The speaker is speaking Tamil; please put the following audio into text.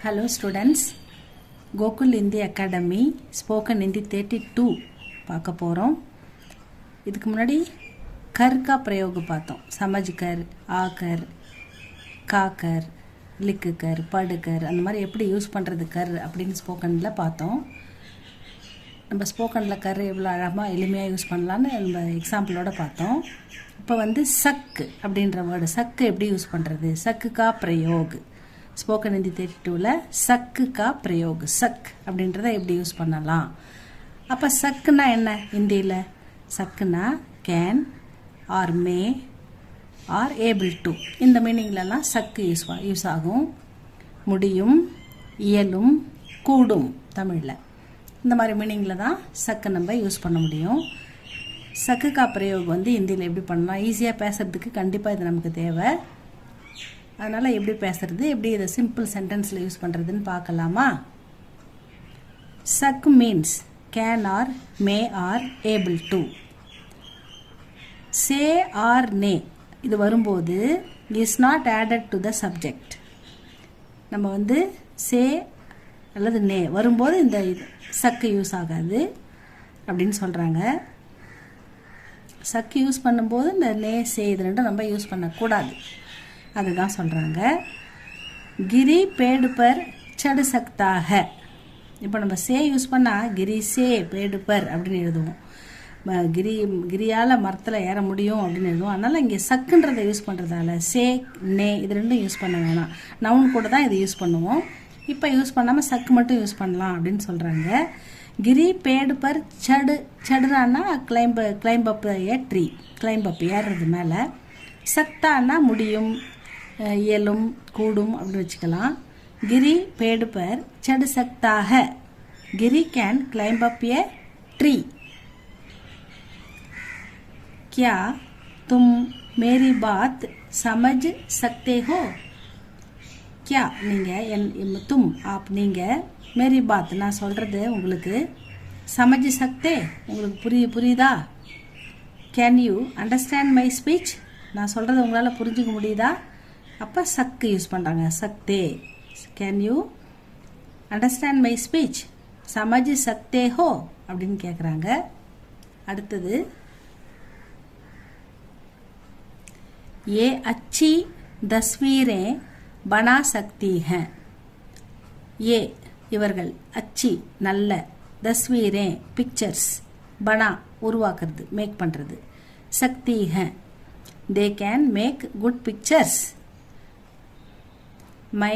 Hello students, Gokul Hindi Academy Spoken Hindi 32 பார்க்க போகிறோம். இதுக்கு முன்னாடி கர் கா பிரயோக பார்த்தோம். சமஜ் கர், ஆக்கர், காக்கர், லிக்கு கர், படுக்கர், அந்த மாதிரி எப்படி யூஸ் பண்ணுறது கர் அப்படின்னு ஸ்போக்கனில் பார்த்தோம். நம்ம ஸ்போக்கனில் கர் எவ்வளோ அழகாக எளிமையாக யூஸ் பண்ணலான்னு நம்ம எக்ஸாம்பிளோட பார்த்தோம். இப்போ வந்து சக்கு அப்படின்ற வேர்டு, சக்கு எப்படி யூஸ் பண்ணுறது, சக்கு கா பிரயோக், ஸ்போக்கன் ஹிந்தி 32ல் சக்கு கா பிரயோக், சக் அப்படின்றத எப்படி யூஸ் பண்ணலாம். அப்போ சக்குனா என்ன ஹிந்தியில்? சக்குனா can or may or able to, இந்த மீனிங்லலாம் சக்கு யூஸ் ஆகும். முடியும், இயலும், கூடும் தமிழில், இந்த மாதிரி மீனிங்கில் தான் சக்கு நம்ம யூஸ் பண்ண முடியும். சக்கு கா பிரயோக் வந்து ஹிந்தியில் எப்படி பண்ணலாம், ஈஸியாக பேசுகிறதுக்கு கண்டிப்பாக இது நமக்கு தேவை. அதனால் எப்படி பேசுறது, எப்படி இதை சிம்பிள் சென்டென்ஸில் யூஸ் பண்ணுறதுன்னு பார்க்கலாமா. Such means can or may or able to. Say or nay இது வரும்போது is not added to the subject. நம்ம வந்து சே அல்லது நே வரும்போது இந்த சக்கு யூஸ் ஆகாது அப்படின்னு சொல்கிறாங்க. சக்கு யூஸ் பண்ணும்போது இந்த நே சே இது ரெண்டும் நம்ம யூஸ் பண்ணக்கூடாது, அதுதான் சொல்கிறாங்க. கிரி பேடு பர் சடு சக்தாக. இப்போ நம்ம சே யூஸ் பண்ணால் கிரி சே பேடு பர் அப்படின்னு எழுதுவோம். கிரியால் மரத்தில் ஏற முடியும் அப்படின்னு எழுதுவோம். அதனால் இங்கே சக்குன்றதை யூஸ் பண்ணுறதால சே நே இது ரெண்டும் யூஸ் பண்ண வேணாம், நவுன் கூட தான் இது யூஸ் பண்ணுவோம். இப்போ யூஸ் பண்ணாமல் சக்கு மட்டும் யூஸ் பண்ணலாம் அப்படின்னு சொல்கிறாங்க. கிரி பேடு பர் சடு, சடுறான்னா climb up a tree, climb up ஏறுறது மேலே. சக்தான்னா முடியும், இயலும், கூடும் அப்படின்னு வச்சுக்கலாம். கிரி பேடு பர் சடு சக்தாக, கிரி can climb up a tree. क्या तुम मेरी बात समझ सकते हो? क्या நீங்கள் तुम आप நீங்கள் मेरी बात நான் சொல்கிறது உங்களுக்கு समझ सकते உங்களுக்கு புரியுதா? Can you understand my speech நான் சொல்கிறது உங்களால் புரிஞ்சுக்க முடியுதா? அப்போ சக்கு யூஸ் பண்ணுறாங்க, சக்தே. Can you understand my speech, சமஜ் சக்தே ஹோ அப்படின்னு கேட்குறாங்க. அடுத்தது, ये अच्छी तस्वीरें बना सकती हैं. ये இவர்கள், அச்சி நல்ல, தஸ்வீரே பிக்சர்ஸ், பனா உருவாக்குறது மேக் பண்ணுறது, சக்தி ஹே தே can make good pictures. My